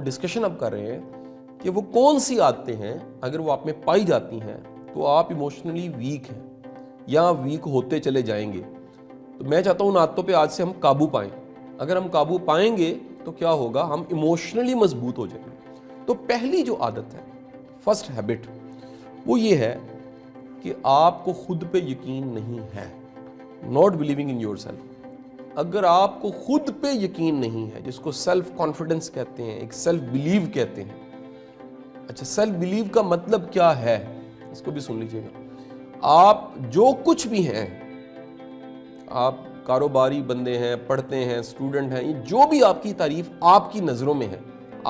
Discussion اب کر رہے ہیں کہ وہ کون سی عادتیں ہیں اگر وہ آپ میں پائی جاتی ہیں تو آپ ایموشنلی ویک ہیں یا ویک ہوتے چلے جائیں گے. تو میں چاہتا ہوں ان عادتوں پہ آج سے ہم قابو پائیں. اگر ہم قابو پائیں گے تو کیا ہوگا, ہم ایموشنلی مضبوط ہو جائیں گے. تو پہلی جو عادت ہے, فرسٹ ہیبٹ, وہ یہ ہے کہ آپ کو خود پہ یقین نہیں ہے. Not believing in your self. اگر آپ کو خود پہ یقین نہیں ہے, جس کو سیلف کانفیڈنس کہتے ہیں, ایک سیلف بلیو کہتے ہیں. اچھا, سیلف بلیو کا مطلب کیا ہے, اس کو بھی سن لیجئے گا. آپ جو کچھ بھی ہیں, آپ کاروباری بندے ہیں, پڑھتے ہیں, اسٹوڈنٹ ہیں, یہ جو بھی آپ کی تعریف آپ کی نظروں میں ہے,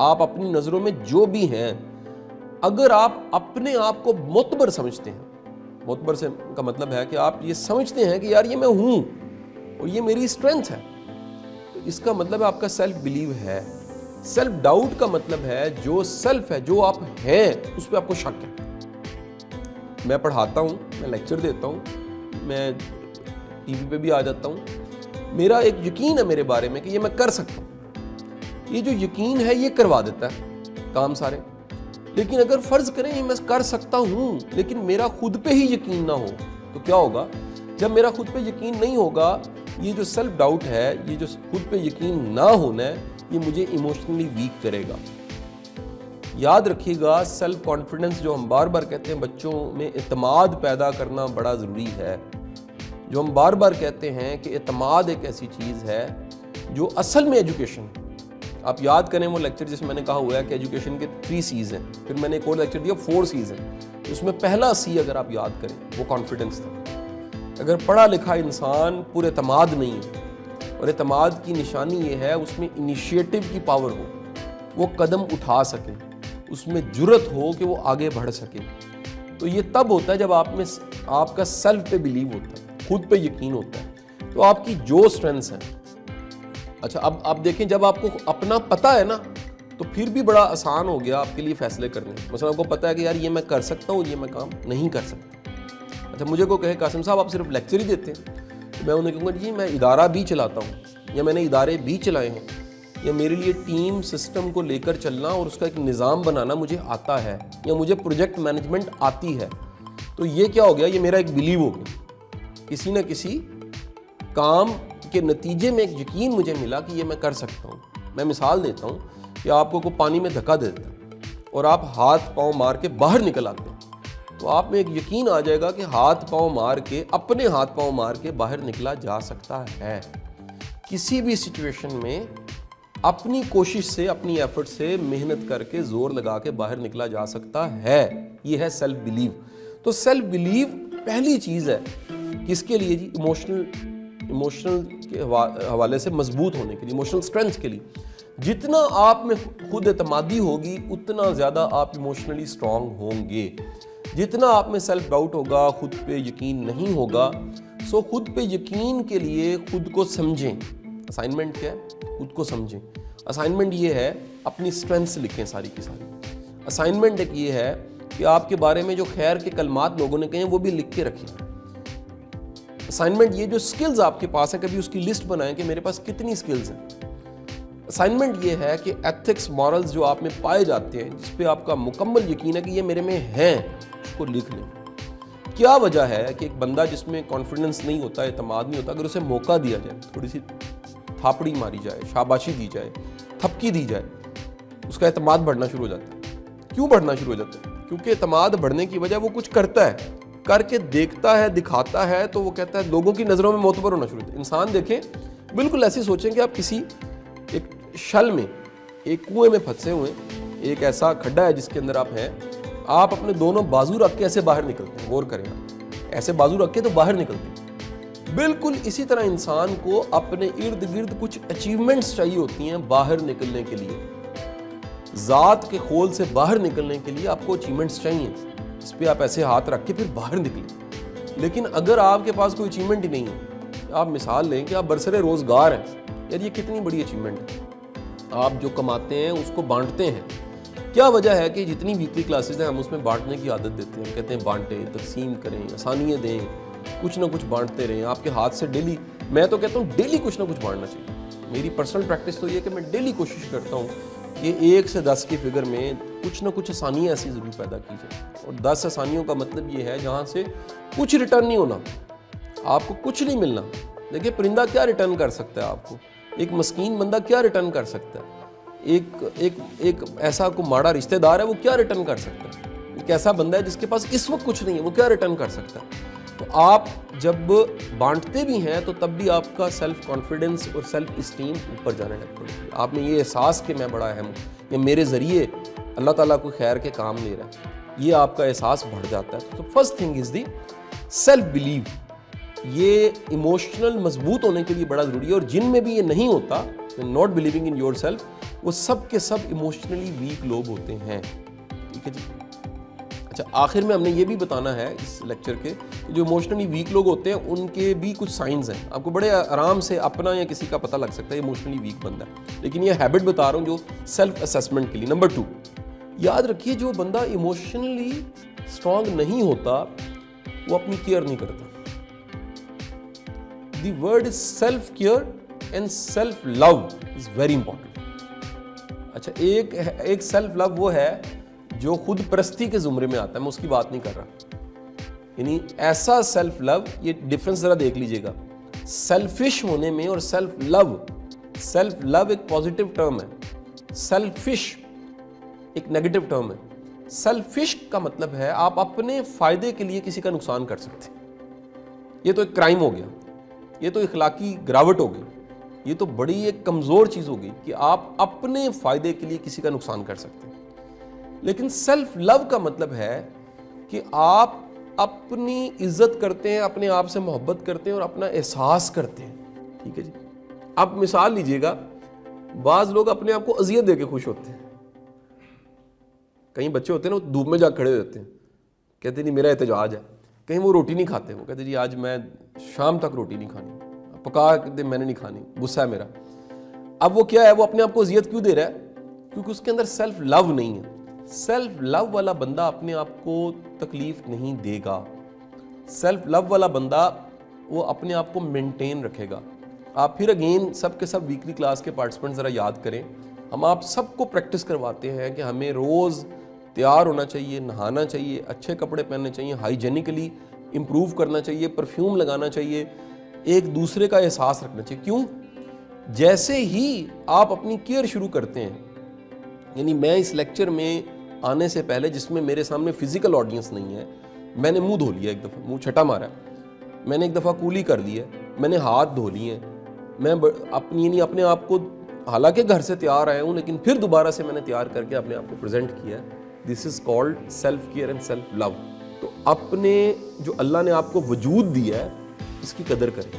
آپ اپنی نظروں میں جو بھی ہیں, اگر آپ اپنے آپ کو معتبر سمجھتے ہیں, معتبر سے کا مطلب ہے کہ آپ یہ سمجھتے ہیں کہ یار یہ میں ہوں اور یہ میری اسٹرینتھ ہے, تو اس کا مطلب ہے آپ کا سیلف بلیو ہے. سیلف ڈاؤٹ کا مطلب ہے جو سیلف ہے, جو آپ ہیں, اس پہ آپ کو شک ہے. میں پڑھاتا ہوں, میں لیکچر دیتا ہوں, میں ٹی وی پہ بھی آ جاتا ہوں, میرا ایک یقین ہے میرے بارے میں کہ یہ میں کر سکتا ہوں. یہ جو یقین ہے یہ کروا دیتا ہے کام سارے. لیکن اگر فرض کریں یہ میں کر سکتا ہوں لیکن میرا خود پہ ہی یقین نہ ہو تو کیا ہوگا؟ جب میرا خود پہ یقین نہیں ہوگا, یہ جو سیلف ڈاؤٹ ہے, یہ جو خود پہ یقین نہ ہونا ہے, یہ مجھے ایموشنلی ویک کرے گا. یاد رکھیے گا, سیلف کانفیڈنس جو ہم بار بار کہتے ہیں, بچوں میں اعتماد پیدا کرنا بڑا ضروری ہے. جو ہم بار بار کہتے ہیں کہ اعتماد ایک ایسی چیز ہے جو اصل میں ایجوکیشن. آپ یاد کریں وہ لیکچر جس میں نے کہا ہوا ہے کہ ایجوکیشن کے 3 C's ہیں, پھر میں نے ایک اور لیکچر دیا 4 C's ہیں. اس میں پہلا C اگر آپ یاد کریں وہ کانفیڈنس تھا. اگر پڑھا لکھا انسان پر اعتماد نہیں ہے, اور اعتماد کی نشانی یہ ہے اس میں انیشیٹو کی پاور ہو, وہ قدم اٹھا سکے, اس میں جرت ہو کہ وہ آگے بڑھ سکے, تو یہ تب ہوتا ہے جب آپ کا سیلف پہ بلیو ہوتا ہے, خود پہ یقین ہوتا ہے. تو آپ کی جو سٹرینتھس ہیں, اچھا اب دیکھیں, جب آپ کو اپنا پتہ ہے نا تو پھر بھی بڑا آسان ہو گیا آپ کے لیے فیصلے کرنے. مثلا آپ کو پتہ ہے کہ یار یہ میں کر سکتا ہوں, یہ میں کام نہیں کر سکتا. اچھا, مجھے کو کہے قاسم صاحب آپ صرف لیکچر ہی دیتے ہیں, تو میں انہیں کہوں گا جی میں ادارہ بھی چلاتا ہوں, یا میں نے ادارے بھی چلائے ہیں, یا میرے لیے ٹیم سسٹم کو لے کر چلنا اور اس کا ایک نظام بنانا مجھے آتا ہے, یا مجھے پروجیکٹ مینجمنٹ آتی ہے. تو یہ کیا ہو گیا, یہ میرا ایک بلیو ہو گیا. کسی نہ کسی کام کے نتیجے میں ایک یقین مجھے ملا کہ یہ میں کر سکتا ہوں. میں مثال دیتا ہوں کہ آپ کو کوئی پانی میں دھکا دیتا ہے اور آپ ہاتھ پاؤں مار کے باہر نکل آتے ہیں, تو آپ میں ایک یقین آ جائے گا کہ ہاتھ پاؤں مار کے, اپنے ہاتھ پاؤں مار کے باہر نکلا جا سکتا ہے. کسی بھی سچویشن میں اپنی کوشش سے, اپنی ایفرٹ سے, محنت کر کے, زور لگا کے باہر نکلا جا سکتا ہے. یہ ہے سیلف بلیو. تو سیلف بلیو پہلی چیز ہے کس کے لیے جی؟ ایموشنل کے حوالے سے مضبوط ہونے کے لیے, ایموشنل اسٹرینتھ کے لیے. جتنا آپ میں خود اعتمادی ہوگی اتنا زیادہ آپ ایموشنلی اسٹرانگ ہوں گے. جتنا آپ میں سیلف ڈاؤٹ ہوگا, خود پہ یقین نہیں ہوگا. سو خود پہ یقین کے لیے خود کو سمجھیں. اسائنمنٹ کیا ہے؟ خود کو سمجھیں. اسائنمنٹ یہ ہے اپنی اسٹرینتھس لکھیں ساری کی ساری. اسائنمنٹ ایک یہ ہے کہ آپ کے بارے میں جو خیر کے کلمات لوگوں نے کہے ہیں وہ بھی لکھ کے رکھیں. اسائنمنٹ یہ جو سکلز آپ کے پاس ہیں, کبھی اس کی لسٹ بنائیں کہ میرے پاس کتنی سکلز ہیں. اسائنمنٹ یہ ہے کہ ایتھکس, مورلز جو آپ میں پائے جاتے ہیں, جس پہ آپ کا مکمل یقین ہے کہ یہ میرے میں ہیں, اس کو لکھ لیں. کیا وجہ ہے کہ ایک بندہ جس میں کانفیڈنس نہیں ہوتا, اعتماد نہیں ہوتا, اگر اسے موقع دیا جائے, تھوڑی سی تھاپڑی ماری جائے, شاباشی دی جائے, تھپکی دی جائے, اس کا اعتماد بڑھنا شروع ہو جاتا ہے. کیوں بڑھنا شروع ہو جاتا ہے؟ کیونکہ اعتماد بڑھنے کی وجہ وہ کچھ کرتا ہے, کر کے دیکھتا ہے, دکھاتا ہے, تو وہ کہتا ہے لوگوں کی نظروں میں معتبر ہونا شروع ہوتا ہے. انسان دیکھیں, بالکل ایسے سوچیں کہ آپ کسی ایک شل میں, ایک کنویں میں پھنسے ہوئے, ایک ایسا کھڈا ہے جس کے اندر آپ ہیں, آپ اپنے دونوں بازو رکھ کے ایسے باہر نکلتے ہیں. غور کریں, آپ ایسے بازو رکھ کے تو باہر نکلتے ہیں. بالکل اسی طرح انسان کو اپنے ارد گرد کچھ اچیومنٹس چاہیے ہوتی ہیں باہر نکلنے کے لیے. ذات کے خول سے باہر نکلنے کے لیے آپ کو اچیومنٹس چاہیے, اس پہ آپ ایسے ہاتھ رکھ کے پھر باہر نکلیں. لیکن اگر آپ کے پاس کوئی اچیومنٹ ہی نہیں ہے, آپ مثال لیں کہ آپ برسر روزگار ہیں, یار یہ کتنی بڑی اچیومنٹ ہے. آپ جو کماتے ہیں اس کو بانٹتے ہیں. کیا وجہ ہے کہ جتنی ویکلی کلاسز ہیں ہم اس میں بانٹنے کی عادت دیتے ہیں, کہتے ہیں بانٹیں, تقسیم کریں, آسانیاں دیں, کچھ نہ کچھ بانٹتے رہیں. آپ کے ہاتھ سے ڈیلی, میں تو کہتا ہوں ڈیلی کچھ نہ کچھ بانٹنا چاہیے. میری پرسنل پریکٹس تو یہ ہے کہ میں ڈیلی کوشش کرتا ہوں کہ 1 سے 10 کی فگر میں کچھ نہ کچھ آسانیاں ایسی ضرور پیدا کی جائیں. اور 10 آسانیوں کا مطلب یہ ہے جہاں سے کچھ ریٹرن نہیں ہونا, آپ کو کچھ نہیں ملنا. دیکھیں پرندہ کیا ریٹرن کر سکتا ہے آپ کو, ایک مسکین بندہ کیا ریٹرن کر سکتا ہے, ایک ایسا کوئی ماڑا رشتہ دار ہے وہ کیا ریٹرن کر سکتا ہے, ایک ایسا بندہ ہے جس کے پاس اس وقت کچھ نہیں ہے وہ کیا ریٹرن کر سکتا ہے. تو آپ جب بانٹتے بھی ہیں تو تب بھی آپ کا سیلف کانفیڈنس اور سیلف اسٹیم اوپر جانے لگ پڑتی ہے. آپ میں یہ احساس کہ میں بڑا اہم ہوں یا میرے ذریعے اللہ تعالیٰ کوئی خیر کے کام لے رہا ہے, یہ آپ کا احساس بڑھ جاتا ہے. تو first thing is the self blue. یہ ایموشنل مضبوط ہونے کے لیے بڑا ضروری ہے, اور جن میں بھی یہ نہیں ہوتا, not believing in your self, وہ سب کے سب ایموشنلی ویک لوگ ہوتے ہیں. ٹھیک ہے جی. اچھا, آخر میں ہم نے یہ بھی بتانا ہے اس لیکچر کے کہ جو ایموشنلی ویک لوگ ہوتے ہیں ان کے بھی کچھ سائنز ہیں. آپ کو بڑے آرام سے اپنا یا کسی کا پتہ لگ سکتا ہے ایموشنلی ویک بندہ ہے, لیکن یہ ہیبٹ بتا رہا ہوں جو سیلف اسیسمنٹ کے لیے. نمبر 2, یاد رکھیے جو بندہ ایموشنلی اسٹرانگ نہیں ہوتا وہ اپنی کیئر نہیں کرتا. The word is self care and self love is very important. اچھا, ایک سیلف لو وہ ہے جو خود پرستی کے زمرے میں آتا ہے, میں اس کی بات نہیں کر رہا. یعنی ایسا سیلف لو, یہ ڈفرنس ذرا دیکھ لیجئے گا سیلفش ہونے میں اور سیلف لو. سیلف لو ایک پازیٹیو ٹرم ہے, سیلفش ایک نیگیٹو ٹرم ہے. سیلفش کا مطلب ہے آپ اپنے فائدے کے لیے کسی کا نقصان کر سکتے ہیں. یہ تو ایک کرائم ہو گیا, یہ تو اخلاقی گراوٹ ہو گئی, یہ تو بڑی ایک کمزور چیز ہو گئی کہ آپ اپنے فائدے کے لیے کسی کا نقصان کر سکتے ہیں. لیکن سیلف لو کا مطلب ہے کہ آپ اپنی عزت کرتے ہیں, اپنے آپ سے محبت کرتے ہیں اور اپنا احساس کرتے ہیں. ٹھیک ہے جی. آپ مثال لیجئے گا, بعض لوگ اپنے آپ کو اذیت دے کے خوش ہوتے ہیں. کئی بچے ہوتے ہیں نا, وہ دھوپ میں جا کھڑے ہو جاتے ہیں, کہتے نہیں میرا احتجاج ہے. کہیں وہ روٹی نہیں کھاتے, وہ کہتے جی آج میں شام تک روٹی نہیں کھانی, پکا دے میں نے نہیں کھانی, غصہ ہے میرا. اب وہ کیا ہے, وہ اپنے آپ کو اذیت کیوں دے رہا ہے؟ کیونکہ اس کے اندر سیلف لو نہیں ہے. سیلف لو والا بندہ اپنے آپ کو تکلیف نہیں دے گا. سیلف لو والا بندہ وہ اپنے آپ کو مینٹین رکھے گا. آپ پھر اگین سب کے سب ویکلی کلاس کے پارٹیسپینٹ ذرا یاد کریں, ہم آپ سب کو پریکٹس کرواتے ہیں کہ ہمیں روز تیار ہونا چاہیے, نہانا چاہیے, اچھے کپڑے پہننے چاہیے, ہائیجینکلی امپروو کرنا چاہیے, پرفیوم لگانا چاہیے, ایک دوسرے کا احساس رکھنا چاہیے. کیوں؟ جیسے ہی آپ اپنی کیئر شروع کرتے ہیں, یعنی میں اس لیکچر میں آنے سے پہلے جس میں میرے سامنے فزیکل آڈینس نہیں ہے, میں نے منہ دھو لیا, ایک دفعہ منہ چھٹا مارا, میں نے ایک دفعہ کولی کر لی ہے, میں نے ہاتھ دھو لیے ہیں, میں اپنے آپ کو حالانکہ گھر سے تیار آیا ہوں لیکن پھر دوبارہ سے میں نے تیار کر کے اپنے آپ کو پریزنٹ کیا ہے. This is called self care and self love. تو اپنے جو اللہ نے آپ کو وجود دیا ہے اس کی قدر کریں.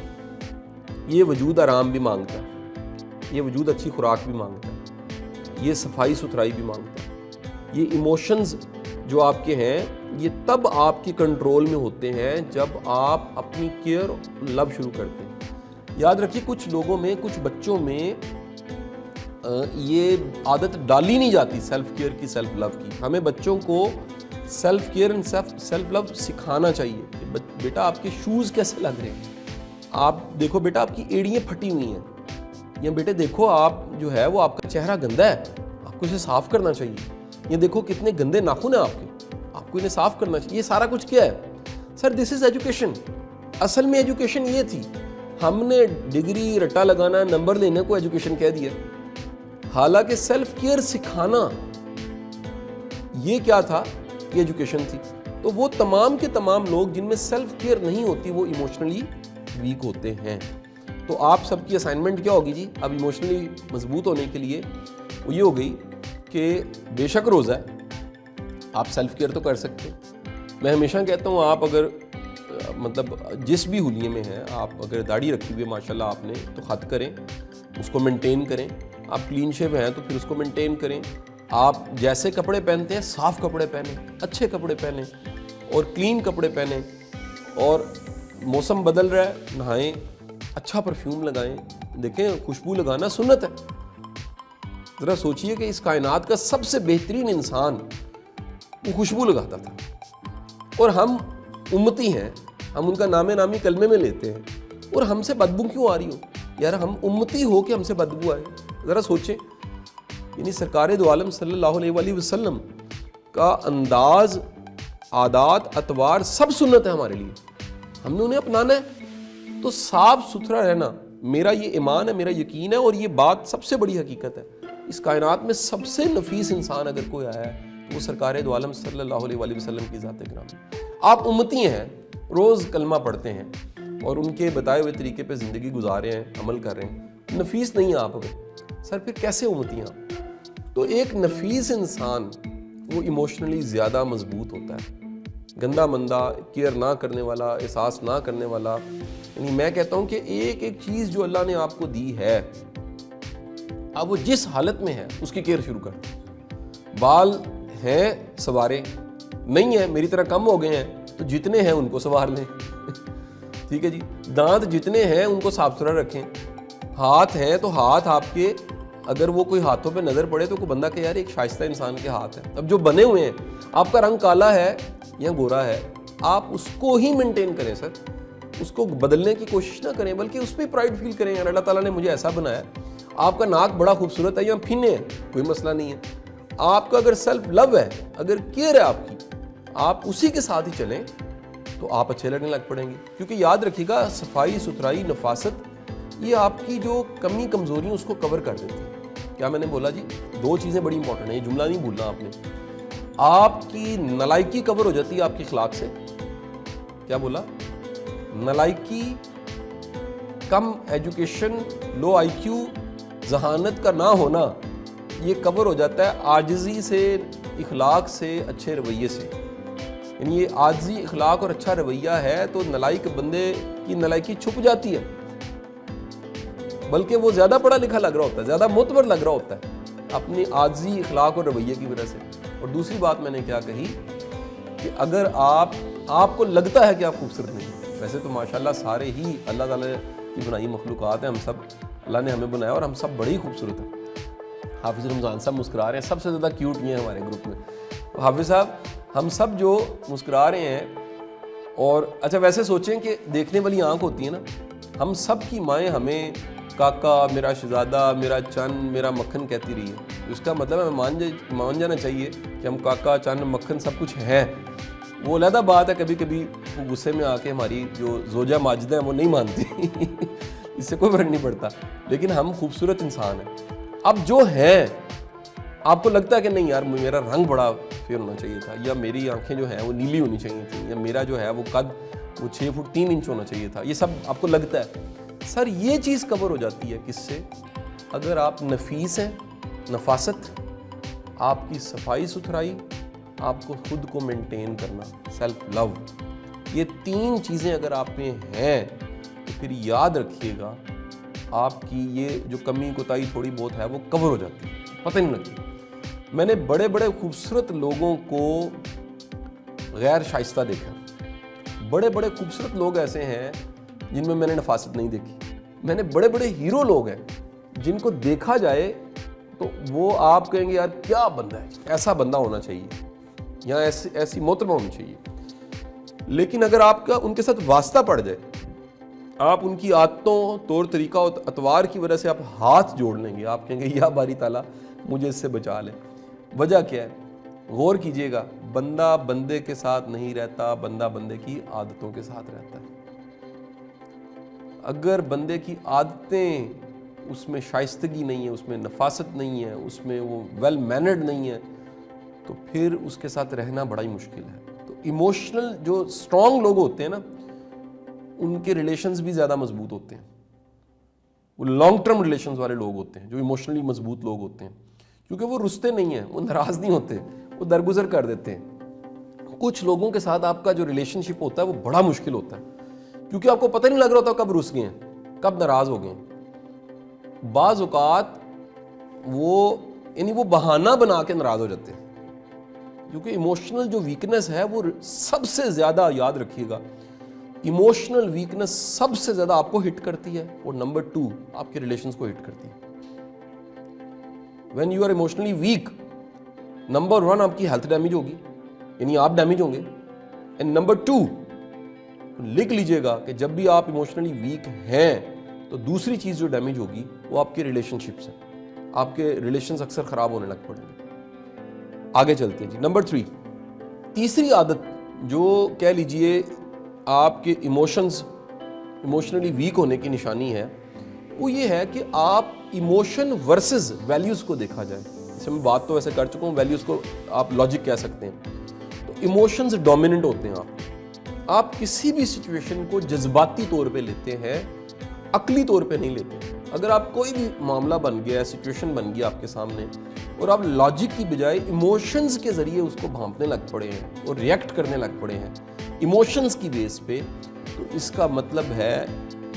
یہ وجود آرام بھی مانگتا ہے, یہ وجود اچھی خوراک بھی مانگتا ہے, یہ صفائی ستھرائی بھی مانگتا ہے. یہ ایموشنز جو آپ کے ہیں یہ تب آپ کی کنٹرول میں ہوتے ہیں جب آپ اپنی کیئر لو شروع کرتے ہیں. یاد رکھیے کچھ لوگوں میں, کچھ بچوں میں یہ عادت ڈالی نہیں جاتی سیلف کیئر کی, سیلف لو کی. ہمیں بچوں کو self care and self love سکھانا چاہیے کہ بیٹا آپ کے شوز کیسے لگ رہے ہیں, آپ دیکھو بیٹا آپ کی ایڑیاں پھٹی ہوئی ہیں, یا بیٹے دیکھو آپ جو ہے وہ آپ کا چہرہ گندا ہے, آپ کو اسے صاف کرنا چاہیے. یہ دیکھو کتنے گندے ناخن ہیں آپ کے, آپ کو انہیں صاف کرنا چاہیے. یہ سارا کچھ کیا ہے سر؟ دس از ایجوکیشن. اصل میں ایجوکیشن یہ تھی, ہم نے ڈگری رٹا لگانا, نمبر لینے کو ایجوکیشن کہہ دیا. حالانکہ سیلف کیئر سکھانا یہ کیا تھا؟ یہ ایجوکیشن تھی. تو وہ تمام کے تمام لوگ جن میں سیلف کیئر نہیں ہوتی وہ ایموشنلی ویک ہوتے ہیں. تو آپ سب کی اسائنمنٹ کیا ہوگی جی اب ایموشنلی مضبوط ہونے کے لیے؟ وہ یہ ہو گئی کہ بے شک روزہ ہے, آپ سیلف کیئر تو کر سکتے. میں ہمیشہ کہتا ہوں آپ اگر مطلب جس بھی حلیے میں ہیں, آپ اگر داڑھی رکھی ہوئی ہے ماشاءاللہ آپ نے تو خط کریں, اس کو مینٹین کریں. آپ کلین شیو ہیں تو پھر اس کو مینٹین کریں. آپ جیسے کپڑے پہنتے ہیں صاف کپڑے پہنیں, اچھے کپڑے پہنیں اور کلین کپڑے پہنیں. اور موسم بدل رہا ہے, نہائیں, اچھا پرفیوم لگائیں. دیکھیں خوشبو لگانا سنت ہے. ذرا سوچئے کہ اس کائنات کا سب سے بہترین انسان وہ خوشبو لگاتا تھا, اور ہم امتی ہیں, ہم ان کا نام نامی کلمے میں لیتے ہیں, اور ہم سے بدبو کیوں آ رہی ہو؟ یار ہم امتی ہو کہ ہم سے بدبو آئے؟ ذرا سوچیں. یعنی سرکار دو عالم صلی اللہ علیہ وآلہ وسلم کا انداز، عادات، اطوار سب سنت ہے ہمارے لیے، ہم نے انہیں اپنانا ہے۔ تو صاف ستھرا رہنا میرا یہ ایمان ہے، میرا یقین ہے، اور یہ بات سب سے بڑی حقیقت ہے۔ اس کائنات میں سب سے نفیس انسان اگر کوئی آیا ہے تو وہ سرکار دو عالم صلی اللہ علیہ وآلہ وسلم کی ذات گرامی۔ آپ امتی ہیں، روز کلمہ پڑھتے ہیں اور ان کے بتائے ہوئے طریقے پہ زندگی گزارے ہیں، عمل کر رہے ہیں، نفیس نہیں ہیں آپ اگر، سر پھر کیسے امتی ہیں آپ؟ تو ایک نفیس انسان وہ ایموشنلی زیادہ مضبوط ہوتا ہے، گندا مندہ، کیئر نہ کرنے والا، احساس نہ کرنے والا۔ یعنی میں کہتا ہوں کہ ایک ایک چیز جو اللہ نے آپ کو دی ہے، اب وہ جس حالت میں ہے اس کی کیئر شروع کر دیں۔ بال ہیں سوارے، نہیں ہیں میری طرح کم ہو گئے ہیں تو جتنے ہیں ان کو سوار لیں، ٹھیک ہے جی۔ دانت جتنے ہیں ان کو صاف ستھرا رکھیں۔ ہاتھ ہیں تو ہاتھ آپ کے، اگر وہ کوئی ہاتھوں پہ نظر پڑے تو کوئی بندہ کہ یار ایک شائستہ انسان کے ہاتھ ہیں۔ اب جو بنے ہوئے ہیں، آپ کا رنگ کالا ہے یا گورا ہے، آپ اس کو ہی مینٹین کریں سر، اس کو بدلنے کی کوشش نہ کریں، بلکہ اس پہ پرائڈ فیل کریں، یار اللہ تعالیٰ نے مجھے ایسا بنایا ہے۔ آپ کا ناک بڑا خوبصورت ہے یا پھینے ہیں، کوئی مسئلہ نہیں ہے۔ آپ کا اگر سیلف لو ہے، اگر کیئر ہے آپ کی، آپ اسی کے ساتھ ہی چلیں تو آپ اچھے لگنے لگ پڑیں گے۔ کیونکہ یاد رکھیے گا، صفائی ستھرائی، نفاست، یہ آپ کی جو کمی کمزوری اس کو کور کر دیتی ہے۔ کیا میں نے بولا جی؟ دو چیزیں بڑی امپورٹنٹ ہیں، یہ جملہ نہیں بھولنا آپ نے۔ آپ کی نالائکی کور ہو جاتی ہے آپ کی اخلاق سے۔ کیا بولا؟ نالائکی، کم ایجوکیشن، لو آئی کیو، ذہانت کا نہ ہونا، یہ کور ہو جاتا ہے عاجزی سے، اخلاق سے، اچھے رویے سے۔ یعنی یہ عاجزی، اخلاق اور اچھا رویہ ہے تو نالائق بندے کی نالائکی چھپ جاتی ہے، بلکہ وہ زیادہ پڑھا لکھا لگ رہا ہوتا ہے، زیادہ معتبر لگ رہا ہوتا ہے اپنی عاجزی، اخلاق اور رویے کی وجہ سے۔ اور دوسری بات میں نے کیا کہی کہ اگر آپ کو لگتا ہے کہ آپ خوبصورت نہیں ہیں، ویسے تو ماشاءاللہ سارے ہی اللہ تعالیٰ کی بنائی مخلوقات ہیں، ہم سب، اللہ نے ہمیں بنایا اور ہم سب بڑے ہی خوبصورت ہیں۔ حافظ رمضان صاحب مسکرا رہے ہیں، سب سے زیادہ کیوٹ یہ ہیں ہمارے گروپ میں۔ حافظ صاحب، ہم سب جو مسکرا رہے ہیں، اور اچھا ویسے سوچیں کہ دیکھنے والی آنکھ ہوتی ہے نا، ہم سب کی مائیں ہمیں کاکا، میرا شہزادہ، میرا چن، میرا مکھن کہتی رہی ہے۔ اس کا مطلب ہمیں مان جانا چاہیے کہ ہم کاکا، چن، مکھن سب کچھ ہیں۔ وہ علیحدہ بات ہے کبھی کبھی وہ غصے میں آ کے ہماری جو زوجہ ماجدہ ہیں وہ نہیں مانتی اس سے کوئی فرق نہیں پڑتا، لیکن ہم خوبصورت انسان ہیں۔ اب جو ہیں، آپ کو لگتا ہے کہ نہیں یار میرا رنگ بڑا فیئر ہونا چاہیے تھا، یا میری آنکھیں جو ہیں وہ نیلی ہونی چاہیے تھیں، یا میرا جو ہے وہ قد وہ 6 فٹ 3 انچ ہونا چاہیے تھا، یہ سب آپ کو لگتا ہے۔ سر یہ چیز کور ہو جاتی ہے کس سے؟ اگر آپ نفیس ہیں، نفاست، آپ کی صفائی ستھرائی، آپ کو خود کو مینٹین کرنا، سیلف لو، یہ 3 چیزیں اگر آپ میں ہیں تو پھر یاد رکھیے گا آپ کی یہ جو کمی کوتاہی تھوڑی بہت ہے وہ کور ہو جاتی ہے، پتہ نہیں لگتی۔ میں نے بڑے بڑے خوبصورت لوگوں کو غیر شائستہ دیکھا، بڑے بڑے خوبصورت لوگ ایسے ہیں جن میں نے نفاست نہیں دیکھی۔ میں نے بڑے بڑے ہیرو لوگ ہیں جن کو دیکھا جائے تو وہ آپ کہیں گے یار کیا بندہ ہے، ایسا بندہ ہونا چاہیے، یا ایسی محترمہ ہونی چاہیے۔ لیکن اگر آپ کا ان کے ساتھ واسطہ پڑ جائے، آپ ان کی عادتوں، طور طریقہ اور اطوار کی وجہ سے آپ ہاتھ جوڑ لیں گے، آپ کہیں گے یا باری تعالیٰ مجھے اس سے بچا لے۔ وجہ کیا ہے؟ غور کیجئے گا، بندہ بندے کے ساتھ نہیں رہتا، بندہ بندے کی عادتوں کے ساتھ رہتا ہے۔ اگر بندے کی عادتیں، اس میں شائستگی نہیں ہے، اس میں نفاست نہیں ہے، اس میں وہ ویل مینرڈ نہیں ہے، تو پھر اس کے ساتھ رہنا بڑا ہی مشکل ہے۔ تو ایموشنل جو اسٹرانگ لوگ ہوتے ہیں نا، ان کے ریلیشنز بھی زیادہ مضبوط ہوتے ہیں، وہ لانگ ٹرم ریلیشنز والے لوگ ہوتے ہیں جو ایموشنلی مضبوط لوگ ہوتے ہیں، کیونکہ وہ رستے نہیں ہیں، وہ ناراض نہیں ہوتے، وہ درگزر کر دیتے ہیں۔ کچھ لوگوں کے ساتھ آپ کا جو ریلیشن شپ ہوتا ہے وہ بڑا مشکل ہوتا ہے، کیونکہ آپ کو پتہ نہیں لگ رہا ہوتا کب رس گئے ہیں، کب ناراض ہو گئے ہیں۔ بعض اوقات وہ بہانہ بنا کے ناراض ہو جاتے ہیں، کیونکہ ایموشنل جو ویکنس ہے وہ سب سے زیادہ، یاد رکھیے گا، ایموشنل ویکنس سب سے زیادہ آپ کو ہٹ کرتی ہے، اور نمبر 2 آپ کے ریلیشنز کو ہٹ کرتی ہے۔ when you are emotionally weak، number 1 آپ کی ہیلتھ ڈیمیج ہوگی، یعنی آپ ڈیمیج ہوں گے، اینڈ نمبر 2 لکھ لیجئے گا کہ جب بھی آپ ایموشنلی ویک ہیں تو دوسری چیز جو ڈیمیج ہوگی وہ آپ کی ریلیشن شپس ہیں، آپ کے ریلیشنز اکثر خراب ہونے لگ پڑیں گے. آگے چلتے ہیں جی. نمبر 3، تیسری عادت جو کہہ لیجئے آپ کے ایموشنلی ویک ہونے کی نشانی ہے، وہ یہ ہے کہ آپ ایموشن ورسز ویلیوز کو دیکھا جائے. جیسے میں بات تو ویسے کر چکا ہوں، ویلیوز کو آپ لاجک کہہ سکتے ہیں. تو ایموشنز ڈومیننٹ ہوتے ہیں. آپ کسی بھی سچویشن کو جذباتی طور پہ لیتے ہیں، عقلی طور پہ نہیں لیتے. اگر آپ کوئی بھی معاملہ بن گیا ہے، سچویشن بن گیا آپ کے سامنے، اور آپ لاجک کی بجائے ایموشنز کے ذریعے اس کو بھانپنے لگ پڑے ہیں اور ریئیکٹ کرنے لگ پڑے ہیں ایموشنز کی بیس پہ، تو اس کا مطلب ہے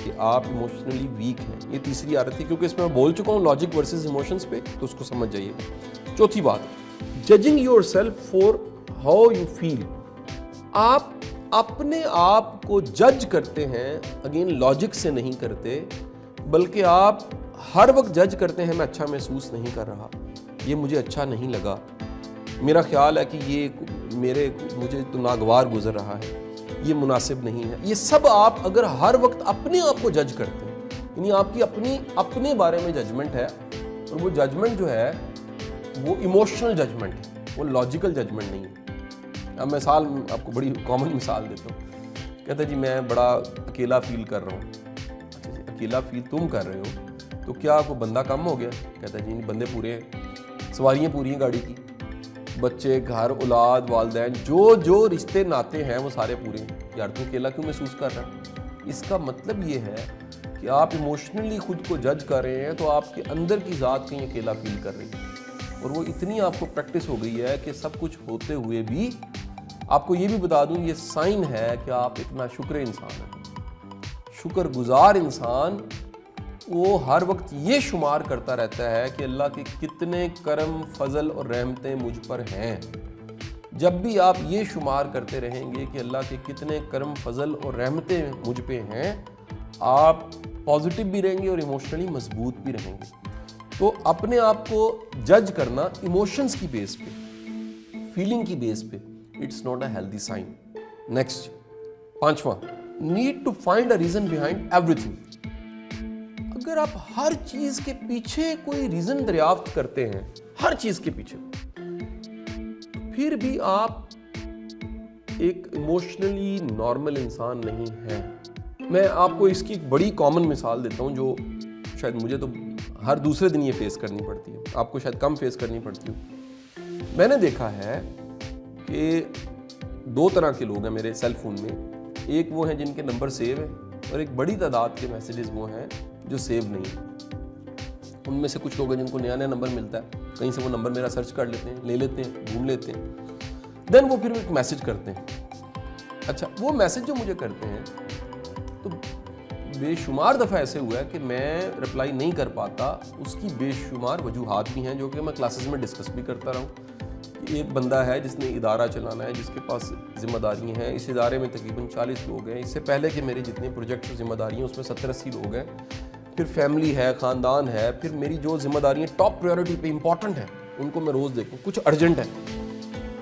کہ آپ ایموشنلی ویک ہیں. یہ تیسری عادت تھی، کیونکہ اس میں بول چکا ہوں لاجک ورسز ایموشنز پہ، تو اس کو سمجھ جائیے. چوتھی بات، judging yourself for how you feel. آپ اپنے آپ کو جج کرتے ہیں، اگین لاجک سے نہیں کرتے، بلکہ آپ ہر وقت جج کرتے ہیں میں اچھا محسوس نہیں کر رہا، یہ مجھے اچھا نہیں لگا، میرا خیال ہے کہ یہ مجھے تو ناگوار گزر رہا ہے، یہ مناسب نہیں ہے. یہ سب آپ اگر ہر وقت اپنے آپ کو جج کرتے ہیں، یعنی آپ کی اپنے بارے میں ججمنٹ ہے، اور وہ ججمنٹ جو ہے وہ ایموشنل ججمنٹ ہے، وہ لاجیکل ججمنٹ نہیں ہے. اب مثال آپ کو بڑی کامن مثال دیتا ہوں. کہتا ہے جی میں بڑا اکیلا فیل کر رہا ہوں. اچھا جی، اکیلا فیل تم کر رہے ہو تو کیا کوئی بندہ کم ہو گیا؟ کہتا ہے جی نہیں، بندے پورے ہیں، سواریاں پوری ہیں گاڑی کی، بچے، گھر، اولاد، والدین، جو رشتے ناتے ہیں وہ سارے پورے ہیں. یار تو اکیلا کیوں محسوس کر رہا ہے؟ اس کا مطلب یہ ہے کہ آپ ایموشنلی خود کو جج کر رہے ہیں، تو آپ کے اندر کی ذات کہیں اکیلا فیل کر رہی ہے. اور وہ اتنی آپ کو پریکٹس ہو گئی ہے کہ سب کچھ ہوتے ہوئے بھی آپ کو یہ بھی بتا دوں، یہ سائن ہے کہ آپ ایک ناشکر انسان ہیں. شکر گزار انسان وہ ہر وقت یہ شمار کرتا رہتا ہے کہ اللہ کے کتنے کرم، فضل اور رحمتیں مجھ پر ہیں. جب بھی آپ یہ شمار کرتے رہیں گے کہ اللہ کے کتنے کرم، فضل اور رحمتیں مجھ پہ ہیں، آپ پازیٹیو بھی رہیں گے اور ایموشنلی مضبوط بھی رہیں گے. تو اپنے آپ کو جج کرنا ایموشنز کی بیس پہ، فیلنگ کی بیس پہ، it's not a healthy sign. Next, پانچواں، need to find a reason behind everything. اگر آپ ہر چیز کے پیچھے کوئی ریزن دریافت کرتے ہیں، ہر چیز کے پیچھے، پھر بھی آپ ایک ایموشنلی نارمل انسان نہیں ہیں. میں آپ کو اس کی ایک بڑی کامن مثال دیتا ہوں، جو شاید مجھے تو ہر دوسرے دن یہ فیس کرنی پڑتی ہے، آپ کو شاید کم فیس کرنی پڑتی ہو. میں نے دیکھا ہے کہ دو طرح کے لوگ ہیں میرے سیل فون میں. ایک وہ ہیں جن کے نمبر سیو ہیں، اور ایک بڑی تعداد کے میسیجز وہ ہیں جو سیو نہیں ہیں. ان میں سے کچھ لوگ ہیں جن کو نیا نمبر ملتا ہے، کہیں سے وہ نمبر میرا سرچ کر لیتے ہیں، لے لیتے ہیں، ڈھونڈ لیتے ہیں، دین وہ پھر ایک میسج کرتے ہیں. اچھا، وہ میسج جو مجھے کرتے ہیں، تو بے شمار دفعہ ایسے ہوا ہے کہ میں رپلائی نہیں کر پاتا. اس کی بے شمار وجوہات بھی ہیں جو کہ میں کلاسز میں ڈسکس بھی کرتا رہا ہوں. ایک بندہ ہے جس نے ادارہ چلانا ہے، جس کے پاس ذمہ داریاں ہیں. اس ادارے میں تقریباً 40 لوگ ہیں. اس سے پہلے کہ میرے جتنے پروجیکٹ ذمہ داریاں اس میں 70-80 لوگ ہیں. پھر فیملی ہے، خاندان ہے، پھر میری جو ذمہ داریاں ٹاپ پریورٹی پہ امپورٹنٹ ہیں ان کو میں روز دیکھوں، کچھ ارجنٹ ہے.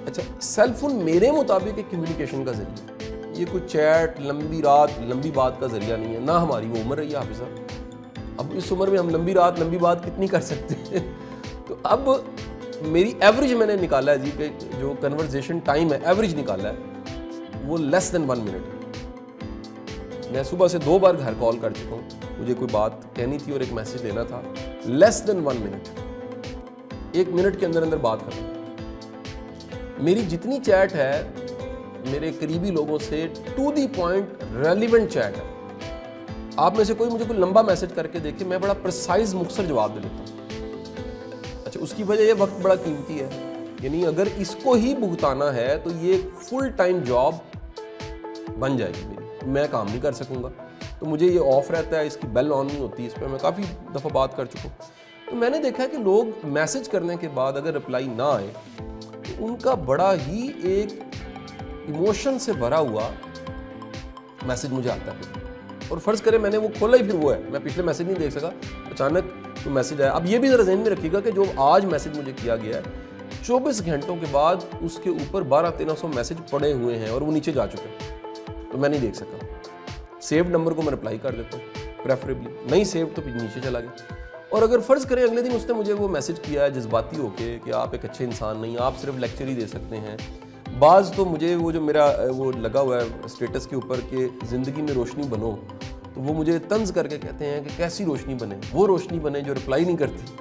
اچھا، سیل فون میرے مطابق ایک کمیونیکیشن کا ذریعہ، یہ کوئی چیٹ، لمبی رات، لمبی بات کا ذریعہ نہیں ہے. نہ ہماری وہ عمر رہی ہے حافظ صاحب، اب اس عمر میں ہم لمبی رات، لمبی بات کتنی کر سکتے ہیں. تو اب میری ایوریج میں نے نکالا ہے جی کہ جو کنورزیشن ٹائم ہے، ایوریج نکالا ہے وہ لیس دین 1 منٹ. میں صبح سے 2 بار گھر کال کر چکا ہوں، مجھے کوئی بات کہنی تھی اور ایک میسج لینا تھا. لیس دین 1 منٹ، 1 منٹ کے اندر اندر بات ختم. میری جتنی چیٹ ہے میرے قریبی لوگوں سے to the point relevant chat ہے. آپ میں سے کوئی مجھے کوئی لمبا میسج کر کے دیکھے، میں بڑا پریسائز مختصر جواب دے دیتا ہوں. اچھا، اس کی وجہ یہ وقت بڑا قیمتی ہے، یعنی اگر اس کو ہی بھگتانا ہے تو یہ ایک فل ٹائم جاب بن جائے گی میری، میں کام نہیں کر سکوں گا. تو مجھے یہ آف رہتا ہے، اس کی بیل آن نہیں ہوتی. اس پہ میں کافی دفعہ بات کر چکا ہوں. تو میں نے دیکھا کہ لوگ میسج کرنے کے بعد اگر رپلائی نہ آئے تو ان کا بڑا ہی ایک ایموشن سے بھرا ہوا میسج مجھے آتا ہے. اور فرض کرے میں نے وہ کھولا ہی پھر وہ ہے، میں پچھلے میسج نہیں دیکھ سکا، اچانک تو میسج آیا. اب یہ بھی ذرا ذہن میں رکھیے گا کہ جو آج میسج مجھے کیا گیا ہے، 24 گھنٹوں کے بعد اس کے اوپر 1200-1300 میسج پڑے ہوئے ہیں اور وہ نیچے جا چکے ہیں، تو میں نہیں دیکھ سکا. سیوڈ نمبر کو میں رپلائی کر دیتا ہوں پریفریبلی، نہیں سیو تو پھر نیچے چلا گیا. اور اگر فرض کریں اگلے دن اس نے مجھے وہ میسج کیا ہے جذباتی ہو کے کہ آپ ایک اچھے انسان نہیں, آپ صرف لیکچر ہی دے سکتے ہیں. بعض تو مجھے وہ جو میرا وہ لگا ہوا ہے اسٹیٹس کے اوپر کہ زندگی میں روشنی بنو, تو وہ مجھے طنز کر کے کہتے ہیں کہ کیسی روشنی بنے, وہ روشنی بنے جو رپلائی نہیں کرتی.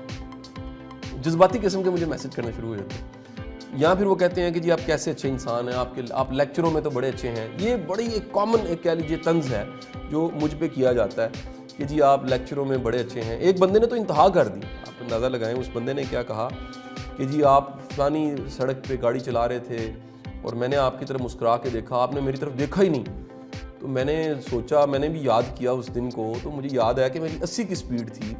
جذباتی قسم کے مجھے میسج کرنے شروع ہو جاتے ہیں. یا پھر وہ کہتے ہیں کہ جی آپ کیسے اچھے انسان ہیں, آپ لیکچروں میں تو بڑے اچھے ہیں. یہ بڑی ایک کامن ایک کہہ لیجیے طنز ہے جو مجھ پہ کیا جاتا ہے کہ جی آپ لیکچروں میں بڑے اچھے ہیں. ایک بندے نے تو انتہا کر دی, آپ اندازہ لگائیں اس بندے نے کیا کہا کہ جی آپ فلانی سڑک پہ گاڑی چلا رہے تھے اور میں نے آپ کی طرف مسکرا کے دیکھا, آپ نے میری طرف دیکھا ہی نہیں. تو میں نے سوچا, میں نے بھی یاد کیا اس دن کو, تو مجھے یاد آیا کہ میری 80 کی سپیڈ تھی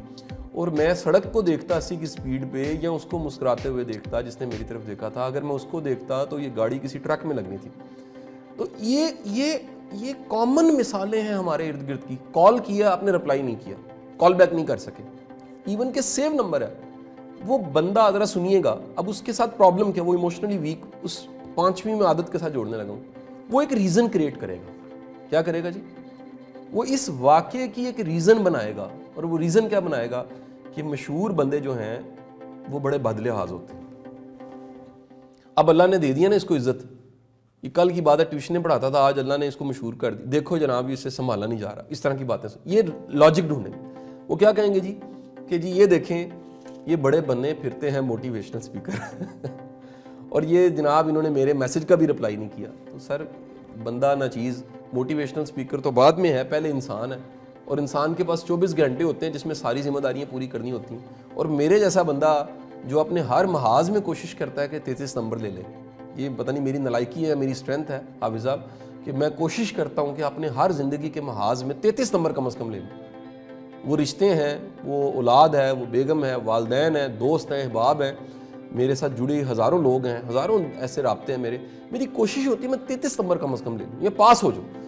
اور میں سڑک کو دیکھتا 80 کی سپیڈ پہ یا اس کو مسکراتے ہوئے دیکھتا جس نے میری طرف دیکھا تھا. اگر میں اس کو دیکھتا تو یہ گاڑی کسی ٹرک میں لگنی تھی. تو یہ کامن مثالیں ہیں ہمارے ارد گرد کی. کال کیا, آپ نے رپلائی نہیں کیا, کال بیک نہیں کر سکے, ایون کہ سیو نمبر ہے. وہ بندہ ذرا سنیے گا, اب اس کے ساتھ پرابلم کیا, وہ ایموشنلی ویک, اس 5ویں میں عادت کے ساتھ جوڑنے لگا ہوں. وہ ایک ریزن کریٹ کرے گا. کیا کرے گا جی؟ وہ اس واقعے کی ایک ریزن بنائے گا. اور وہ ریزن کیا بنائے گا کہ مشہور بندے جو ہیں وہ بڑے بد لحاظ ہوتے ہیں. اب اللہ نے دے دیا نا اس کو عزت, یہ کل کی بات ہے, ٹیوشنیں پڑھاتا تھا, آج اللہ نے اس کو مشہور کر دی, دیکھو جناب اس سے سنبھالا نہیں جا رہا. اس طرح کی باتیں یہ لاجک ڈھونڈیں. وہ کیا کہیں گے جی کہ جی یہ دیکھیں یہ بڑے بنے پھرتے ہیں موٹیویشنل اسپیکر اور یہ جناب انہوں نے میرے میسج کا بھی رپلائی نہیں کیا. تو سر بندہ نہ چیز, موٹیویشنل اسپیکر تو بعد میں ہے, پہلے انسان ہے. اور انسان کے پاس 24 گھنٹے ہوتے ہیں جس میں ساری ذمہ داریاں پوری کرنی ہوتی ہیں. اور میرے جیسا بندہ جو اپنے ہر محاذ میں کوشش کرتا ہے کہ 33 نمبر لے لے, یہ پتہ نہیں میری نلائکی ہے میری اسٹرینتھ ہے حافظ صاحب, کہ میں کوشش کرتا ہوں کہ اپنے ہر زندگی کے محاذ میں 33 نمبر کم از کم لے لوں. وہ رشتے ہیں, وہ اولاد ہے, وہ بیگم ہے, والدین ہیں, دوست ہیں, احباب ہیں, میرے ساتھ جڑے ہزاروں لوگ ہیں, ہزاروں ایسے رابطے ہیں میرے. میری کوشش ہوتی ہے میں 33 نمبر کم از کم لے لوں, یہ پاس ہو جاؤں.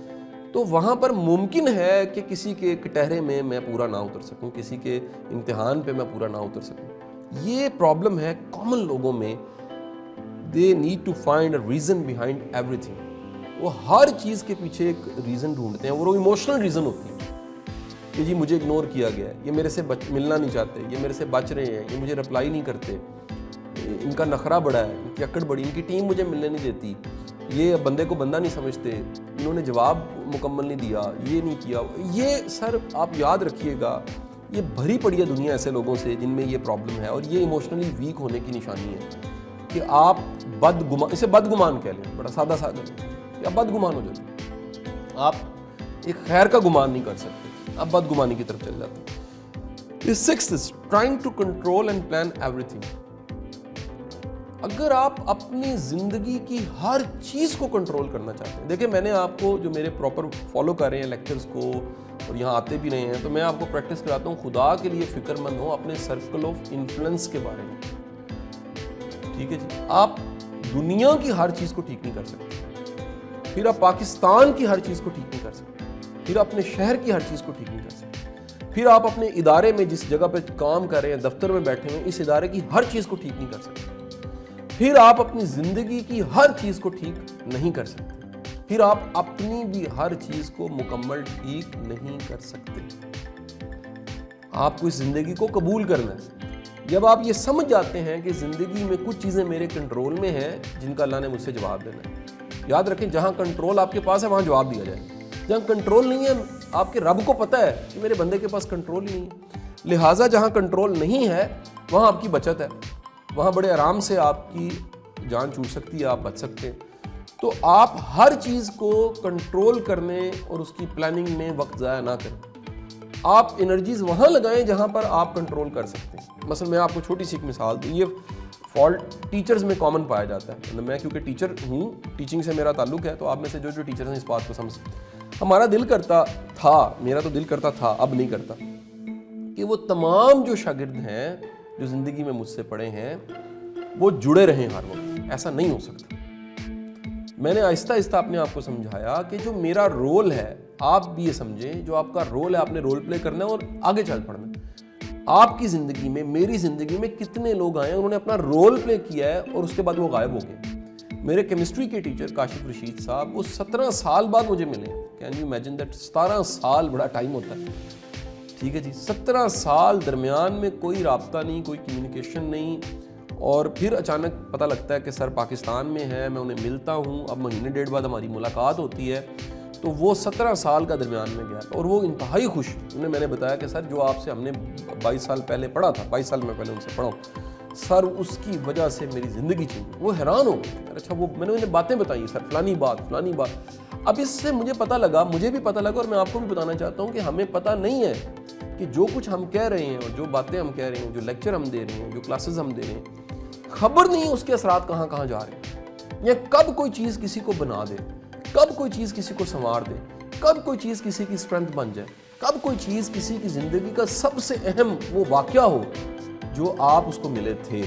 تو وہاں پر ممکن ہے کہ کسی کے کٹہرے میں پورا نہ اتر سکوں, کسی کے امتحان پہ میں پورا نہ اتر سکوں. یہ پرابلم ہے کامن لوگوں میں. They need to find a reason behind everything. وہ ہر چیز کے پیچھے ایک ریزن ڈھونڈتے ہیں, اور وہ ایموشنل ریزن ہوتی ہے کہ جی مجھے اگنور کیا گیا ہے, یہ میرے سے ملنا نہیں چاہتے, یہ میرے سے بچ رہے ہیں, یہ مجھے رپلائی نہیں کرتے, ان کا نخرہ بڑا ہے, ان کی اکڑ بڑی, ان کی ٹیم مجھے ملنے نہیں دیتی, یہ بندے کو بندہ نہیں سمجھتے, انہوں نے جواب مکمل نہیں دیا, یہ نہیں کیا. یہ سر آپ یاد رکھیے گا, یہ بھری پڑی ہے دنیا ایسے لوگوں سے جن میں یہ پرابلم ہے. اور یہ ایموشنلی ویک ہونے کی نشانی ہے کہ آپ اسے بدگمان کہہ لیں, بڑا سادہ کہ آپ بدگمان ہو جاتے ہیں. آپ ایک خیر کا گمان نہیں کر سکتے, آپ بدگمانی کی طرف چل جاتے ہیں. Sixth is trying to control and plan everything. اگر آپ اپنی زندگی کی ہر چیز کو کنٹرول کرنا چاہتے ہیں, دیکھیں میں نے آپ کو جو میرے پراپر فالو کر رہے ہیں لیکچرز کو اور یہاں آتے بھی رہے ہیں, تو میں آپ کو پریکٹس کراتا ہوں خدا کے لیے فکر مند ہو اپنے سرکل آف انفلوئنس کے بارے میں. ٹھیک ہے جی, آپ دنیا کی ہر چیز کو ٹھیک نہیں کر سکتے, پھر آپ پاکستان کی ہر چیز کو ٹھیک نہیں کر سکتے, پھر اپنے شہر کی ہر چیز کو ٹھیک نہیں کر سکتے, پھر آپ اپنے ادارے میں جس جگہ پہ کام کر رہے ہیں, دفتر میں بیٹھے ہوئے, اس ادارے کی ہر چیز کو ٹھیک نہیں کر سکتے, پھر آپ اپنی زندگی کی ہر چیز کو ٹھیک نہیں کر سکتے, پھر آپ اپنی بھی ہر چیز کو مکمل ٹھیک نہیں کر سکتے. آپ کو اس زندگی کو قبول کرنا ہے. جب آپ یہ سمجھ جاتے ہیں کہ زندگی میں کچھ چیزیں میرے کنٹرول میں ہیں جن کا اللہ نے مجھ سے جواب دینا ہے. یاد رکھیں جہاں کنٹرول آپ کے پاس ہے وہاں جواب دیا جائے. جہاں کنٹرول نہیں ہے, آپ کے رب کو پتہ ہے کہ میرے بندے کے پاس کنٹرول ہی نہیں ہے, لہٰذا جہاں کنٹرول نہیں ہے وہاں آپ کی بچت ہے, وہاں بڑے آرام سے آپ کی جان چھوٹ سکتی ہے, آپ بچ سکتے ہیں. تو آپ ہر چیز کو کنٹرول کرنے اور اس کی پلاننگ میں وقت ضائع نہ کریں. آپ انرجیز وہاں لگائیں جہاں پر آپ کنٹرول کر سکتے ہیں. مثلا میں آپ کو چھوٹی سی ایک مثال دوں, یہ فالٹ ٹیچرز میں کامن پایا جاتا ہے. میں کیونکہ ٹیچر ہوں, ٹیچنگ سے میرا تعلق ہے, تو آپ میں سے جو ٹیچرز ہیں اس بات کو سمجھ سکتے. ہمارا دل کرتا تھا, میرا تو دل کرتا تھا, اب نہیں کرتا, کہ وہ تمام جو شاگرد ہیں جو زندگی میں مجھ سے پڑھے ہیں وہ جڑے رہیں ہر وقت. ایسا نہیں ہو سکتا. میں نے آہستہ آہستہ اپنے آپ کو سمجھایا کہ جو میرا رول ہے, آپ بھی یہ سمجھیں جو آپ کا رول ہے, آپ نے رول پلے کرنا ہے اور آگے چل پڑنا ہے. آپ کی زندگی میں, میری زندگی میں کتنے لوگ آئے ہیں, انہوں نے اپنا رول پلے کیا ہے اور اس کے بعد وہ غائب ہو گئے. میرے کیمسٹری کے ٹیچر کاشف رشید صاحب, وہ 17 سال بعد مجھے ملے. Can you imagine that? 17 سال بڑا ٹائم ہوتا ہے. ٹھیک ہے جی. 17 سال درمیان میں کوئی رابطہ نہیں, کوئی کمیونیکیشن نہیں, اور پھر اچانک پتہ لگتا ہے کہ سر پاکستان میں ہے, میں انہیں ملتا ہوں, اب مہینے ڈیڑھ بعد ہماری ملاقات ہوتی ہے. تو وہ 17 سال کا درمیان میں گیا, اور وہ انتہائی خوش. انہیں میں نے بتایا کہ سر جو آپ سے ہم نے 22 سال پہلے پڑھا تھا, 22 سال میں پہلے ان سے پڑھا ہوں سر, اس کی وجہ سے میری زندگی چینج. وہ حیران ہو گئے. اچھا, وہ میں نے انہیں باتیں بتائیں سر, فلانی بات. اب اس سے مجھے بھی پتہ لگا, اور میں آپ کو بھی بتانا چاہتا ہوں کہ ہمیں پتہ نہیں ہے کہ جو کچھ ہم کہہ رہے ہیں, اور جو باتیں ہم کہہ رہے ہیں, جو لیکچر ہم دے رہے ہیں, جو کلاسز ہم دے رہے ہیں, خبر نہیں اس کے اثرات کہاں کہاں جا رہے ہیں, یا کب کوئی چیز کسی کو بنا دے, کب کوئی چیز کسی کو سنوار دے, کب کوئی چیز کسی کی اسٹرینتھ بن جائے, کب کوئی چیز کسی کی زندگی کا سب سے اہم وہ واقعہ ہو جو آپ اس کو ملے تھے.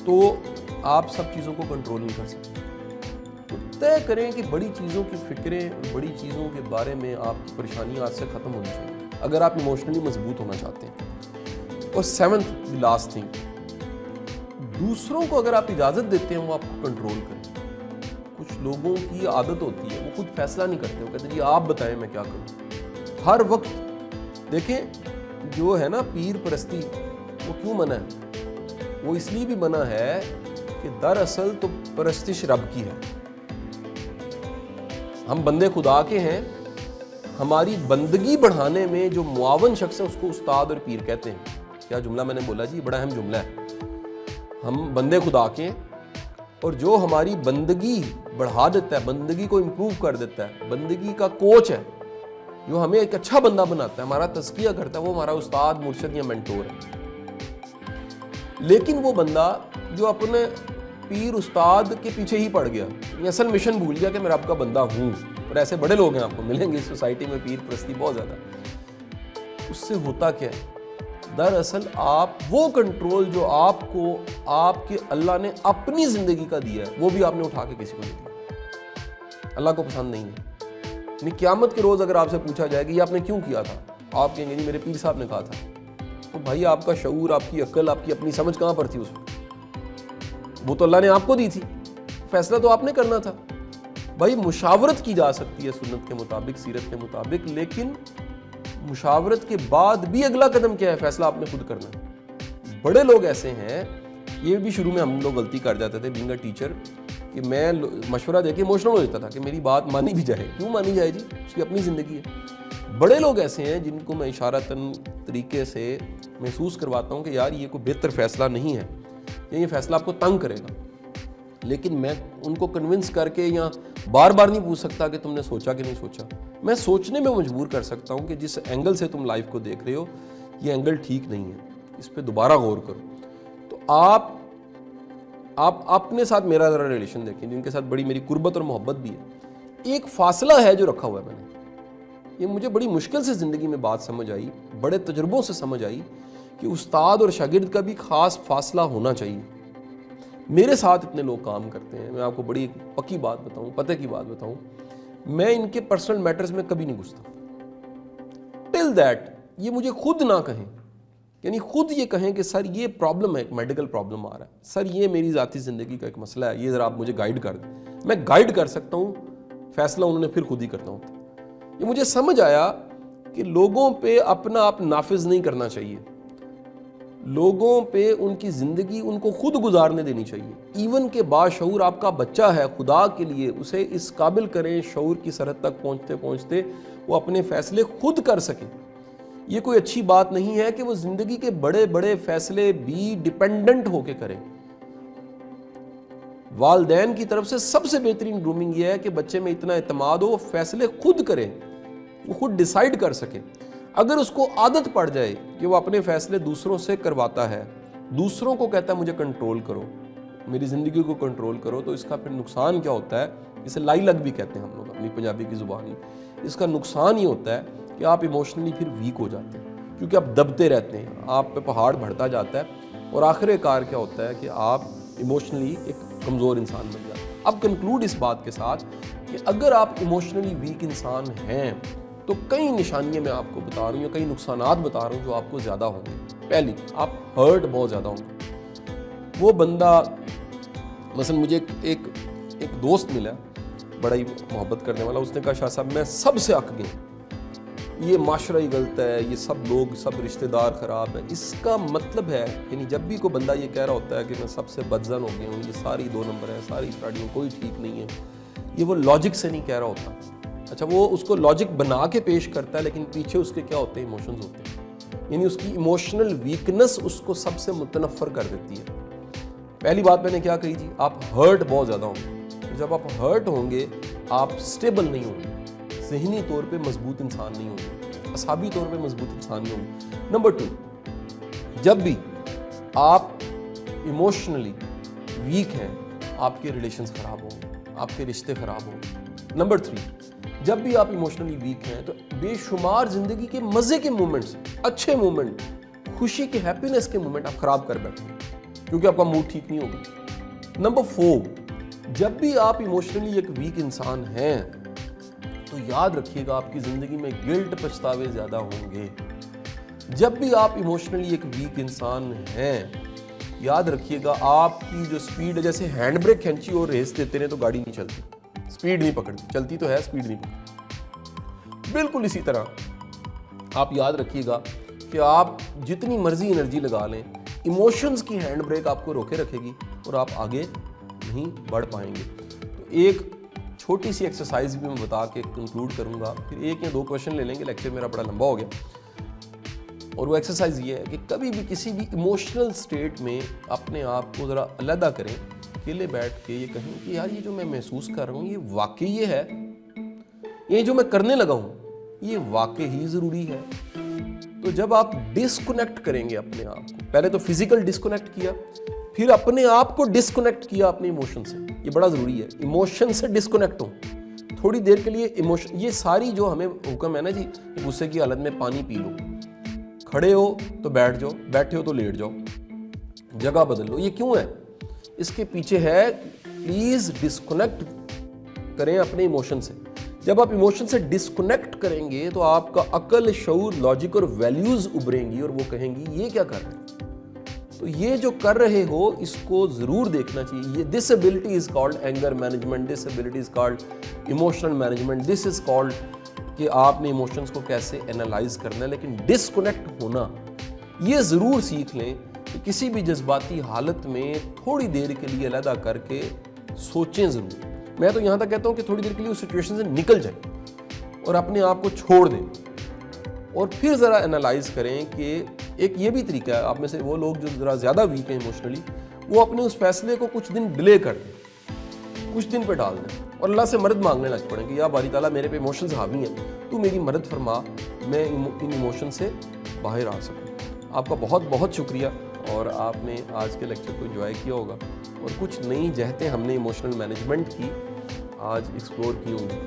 تو آپ سب چیزوں کو کنٹرول نہیں کر سکتے. تو طے کریں کہ بڑی چیزوں کی فکریں, بڑی چیزوں کے بارے میں آپ کی پریشانیاں آج سے ختم ہونی چاہیے اگر آپ ایموشنلی مضبوط ہونا چاہتے ہیں. اور 7th لاسٹ تھنگ, دوسروں کو اگر آپ اجازت دیتے ہیں وہ آپ کو کنٹرول کریں. کچھ لوگوں کی عادت ہوتی ہے, وہ خود فیصلہ نہیں کرتے, وہ کہتے ہیں جی آپ بتائیں میں کیا کروں. ہر وقت دیکھیں جو ہے نا پیر پرستی, وہ کیوں منع ہے؟ وہ اس لیے بھی منع ہے کہ دراصل تو پرستش رب کی ہے. ہم بندے خدا کے ہیں, ہماری بندگی بڑھانے میں جو معاون شخص ہے اس کو استاد اور پیر کہتے ہیں. کیا جملہ میں نے بولا جی, بڑا اہم جملہ ہے. ہم بندے خدا کے ہیں, اور جو ہماری بندگی بڑھا دیتا ہے, بندگی کو امپروو کر دیتا ہے, بندگی کا کوچ ہے, جو ہمیں ایک اچھا بندہ بناتا ہے, ہمارا تزکیہ کرتا ہے, وہ ہمارا استاد, مرشد یا مینٹور ہے. لیکن وہ بندہ جو اپنے پیر استاد کے پیچھے ہی پڑ گیا, اصل مشن بھول گیا کہ میں رب کا بندہ ہوں, اور ایسے بڑے لوگ ہیں آپ کو ملیں گے اس سوسائٹی میں, پیر پرستی بہت زیادہ. اس سے ہوتا کیا ہے؟ دراصل آپ وہ کنٹرول جو آپ کو آپ کے اللہ نے اپنی زندگی کا دیا ہے, وہ بھی آپ نے اٹھا کے کسی کو نہیں دیا. اللہ کو پسند نہیں ہے. قیامت کے روز اگر آپ سے پوچھا جائے کہ یہ آپ نے کیوں کیا تھا, آپ کہیں گے میرے پیر صاحب نے کہا تھا. تو بھائی آپ کا شعور, آپ کی عقل, آپ کی اپنی سمجھ کہاں پر تھی اس وقت؟ وہ تو اللہ نے آپ کو دی تھی, فیصلہ تو آپ نے کرنا تھا. بھائی مشاورت کی جا سکتی ہے سنت کے مطابق, سیرت کے مطابق, لیکن مشاورت کے بعد بھی اگلا قدم کیا ہے؟ فیصلہ آپ نے خود کرنا ہے. بڑے لوگ ایسے ہیں, یہ بھی شروع میں ہم لوگ غلطی کر جاتے تھے بینگ اے ٹیچر, کہ میں مشورہ دے کے ایموشنل ہو جاتا تھا کہ میری بات مانی بھی جائے. کیوں مانی جائے جی, اس کی اپنی زندگی ہے. بڑے لوگ ایسے ہیں جن کو میں اشارتاً طریقے سے محسوس کرواتا ہوں کہ یار یہ کوئی بہتر فیصلہ نہیں ہے, یہ فیصلہ آپ کو تنگ کرے گا, لیکن میں ان کو کنونس کر کے یا بار بار نہیں پوچھ سکتا کہ تم نے سوچا کہ نہیں سوچا. میں سوچنے میں مجبور کر سکتا ہوں کہ جس اینگل سے تم لائف کو دیکھ رہے ہو یہ اینگل ٹھیک نہیں ہے, اس پہ دوبارہ غور کرو. تو آپ اپنے ساتھ میرا ذرا ریلیشن دیکھیں, جن کے ساتھ بڑی میری قربت اور محبت بھی ہے. ایک فاصلہ ہے جو رکھا ہوا ہے میں نے, یہ مجھے بڑی مشکل سے زندگی میں بات سمجھ آئی, بڑے تجربوں سے سمجھ آئی کہ استاد اور شاگرد کا بھی خاص فاصلہ ہونا چاہیے. میرے ساتھ اتنے لوگ کام کرتے ہیں, میں آپ کو بڑی پکی بات بتاؤں, پتے کی بات بتاؤں, میں ان کے پرسنل میٹرز میں کبھی نہیں گھستا ٹل دیٹ یہ مجھے خود نہ کہیں, یعنی خود یہ کہیں کہ سر یہ پرابلم ہے, ایک میڈیکل پرابلم آ رہا ہے, سر یہ میری ذاتی زندگی کا ایک مسئلہ ہے, یہ ذرا آپ مجھے گائیڈ کر دیں. میں گائیڈ کر سکتا ہوں, فیصلہ انہوں نے پھر خود ہی کرنا ہوتا. یہ مجھے سمجھ آیا کہ لوگوں پہ اپنا آپ نافذ نہیں کرنا چاہیے, لوگوں پہ ان کی زندگی ان کو خود گزارنے دینی چاہیے. ایون کہ باشعور آپ کا بچہ ہے, خدا کے لیے اسے اس قابل کریں شعور کی سرحد تک پہنچتے پہنچتے وہ اپنے فیصلے خود کر سکے. یہ کوئی اچھی بات نہیں ہے کہ وہ زندگی کے بڑے بڑے فیصلے بھی ڈیپینڈنٹ ہو کے کریں. والدین کی طرف سے سب سے بہترین گرومنگ یہ ہے کہ بچے میں اتنا اعتماد ہو, وہ فیصلے خود کرے, وہ خود ڈیسائیڈ کر سکے. اگر اس کو عادت پڑ جائے کہ وہ اپنے فیصلے دوسروں سے کرواتا ہے, دوسروں کو کہتا ہے مجھے کنٹرول کرو, میری زندگی کو کنٹرول کرو, تو اس کا پھر نقصان کیا ہوتا ہے؟ اسے لائی لگ بھی کہتے ہیں ہم لوگ اپنی پنجابی کی زبان میں. اس کا نقصان یہ ہوتا ہے کہ آپ ایموشنلی پھر ویک ہو جاتے ہیں, کیونکہ آپ دبتے رہتے ہیں, آپ پہ پہاڑ بڑھتا جاتا ہے, اور آخر کار کیا ہوتا ہے کہ آپ ایموشنلی ایک کمزور انسان بن جاتے ہیں. اب کنکلوڈ اس بات کے ساتھ کہ اگر آپ ایموشنلی ویک انسان ہیں تو کئی نشانیاں میں آپ کو بتا رہا ہوں, یا کئی نقصانات بتا رہا ہوں جو آپ کو زیادہ ہوں گے. پہلی, آپ ہرٹ بہت زیادہ ہوں گے. وہ بندہ مثلا مجھے ایک دوست ملا, بڑا ہی محبت کرنے والا, اس نے کہا شاہ صاحب میں سب سے اک گیا, یہ معاشرہ ہی غلط ہے، یہ سب لوگ، سب رشتہ دار خراب ہیں. اس کا مطلب ہے یعنی جب بھی کوئی بندہ یہ کہہ رہا ہوتا ہے کہ میں سب سے بدزن ہو گیا ہوں، یہ ساری 2 نمبر ہے، ساری اسٹڈیوں کوئی ٹھیک نہیں ہے، یہ وہ لاجک سے نہیں کہہ رہا ہوتا. اچھا وہ اس کو لاجک بنا کے پیش کرتا ہے لیکن پیچھے اس کے کیا ہوتے ہیں، ایموشنز ہوتے ہیں. یعنی اس کی ایموشنل ویکنس اس کو سب سے متنفر کر دیتی ہے. پہلی بات میں نے کیا کہی تھی، آپ ہرٹ بہت زیادہ ہوں گے. جب آپ ہرٹ ہوں گے آپ سٹیبل نہیں ہوں گے، ذہنی طور پہ مضبوط انسان نہیں ہوں گے، اعصابی طور پہ مضبوط انسان نہیں ہوں گے. نمبر 2، جب بھی آپ ایموشنلی ویک ہیں آپ کے ریلیشنز خراب ہوں گے، آپ کے رشتے خراب ہوں گے. نمبر 3، جب بھی آپ ایموشنلی ویک ہیں تو بے شمار زندگی کے مزے کے مومنٹس، اچھے مومنٹ، خوشی کے، ہیپینس کے مومنٹ آپ خراب کر بیٹھیں گے کیونکہ آپ کا موڈ ٹھیک نہیں ہوگا. نمبر 4، جب بھی آپ ایموشنلی ایک ویک انسان ہیں تو یاد رکھیے گا آپ کی زندگی میں گلٹ، پچھتاوے زیادہ ہوں گے. جب بھی آپ ایموشنلی ایک ویک انسان ہیں یاد رکھیے گا آپ کی جو سپیڈ ہے، جیسے ہینڈ بریک کھینچی اور ریس دیتے رہے تو گاڑی نہیں چلتی، سپیڈ نہیں پکڑتی، چلتی تو ہے سپیڈ نہیں پکڑتی. بالکل اسی طرح آپ یاد رکھیے گا کہ آپ جتنی مرضی انرجی لگا لیں، ایموشنز کی ہینڈ بریک آپ کو روکے رکھے گی اور آپ آگے نہیں بڑھ پائیں گے. تو ایک چھوٹی سی ایکسرسائز بھی میں بتا کے کنکلوڈ کروں گا، پھر 1 یا 2 کویشچن لے لیں گے، لیکچر میرا بڑا لمبا ہو گیا. اور وہ ایکسرسائز یہ ہے کہ کبھی بھی کسی بھی ایموشنل سٹیٹ میں اپنے آپ کو ذرا علیحدہ کریں، اکیلے بیٹھ کے یہ کہیں کہ یار یہ جو میں محسوس کر رہا ہوں یہ واقعی یہ ہے، یہ جو میں کرنے لگا ہوں یہ واقعی ہی ضروری ہے. تو جب آپ ڈسکنیکٹ کریں گے اپنے آپ کو، پہلے تو فزیکل ڈسکنیکٹ کیا، پھر اپنے آپ کو ڈسکنیکٹ کیا اپنے ایموشن سے، یہ بڑا ضروری ہے. ایموشن سے ڈسکنیکٹ ہو تھوڑی دیر کے لیے. ایموشن یہ ساری جو ہمیں حکم ہے نا جی، غصے کی حالت میں پانی پی لو، کھڑے ہو تو بیٹھ جاؤ، بیٹھے ہو تو لیٹ جاؤ، جگہ بدل لو. یہ کیوں ہے؟ اس کے پیچھے ہے پلیز ڈسکنیکٹ کریں اپنے ایموشن سے. جب آپ ایموشن سے ڈسکنیکٹ کریں گے تو آپ کا عقل، شعور، لاجک اور ویلیوز ابھریں گی اور وہ کہیں گی یہ کیا کر رہے ہیں. تو یہ جو کر رہے ہو اس کو ضرور دیکھنا چاہیے. یہ this ability is called anger management, this ability is called emotional management, this is called کہ آپ نے ایموشنز کو کیسے انالائز کرنا ہے. لیکن ڈسکنیکٹ ہونا یہ ضرور سیکھ لیں کہ کسی بھی جذباتی حالت میں تھوڑی دیر کے لیے علیحدہ کر کے سوچیں ضرور. میں تو یہاں تک کہتا ہوں کہ تھوڑی دیر کے لیے اس سچویشن سے نکل جائیں اور اپنے آپ کو چھوڑ دیں اور پھر ذرا انالائز کریں. کہ ایک یہ بھی طریقہ ہے، آپ میں سے وہ لوگ جو ذرا زیادہ ویک ہیں ایموشنلی، وہ اپنے اس فیصلے کو کچھ دن ڈیلے کر دیں، کچھ دن پہ ڈال دیں اور اللہ سے مدد مانگنے لگ پڑیں کہ یا باری تعالیٰ میرے پہ ایموشنز حاوی ہیں، تو میری مدد فرما، میں ان ایموشن سے باہر آ سکوں. آپ کا بہت بہت شکریہ، اور آپ نے آج کے لیکچر کو انجوائے کیا ہوگا اور کچھ نئی جہتیں ہم نے ایموشنل مینجمنٹ کی آج ایکسپلور کی ہوں گی.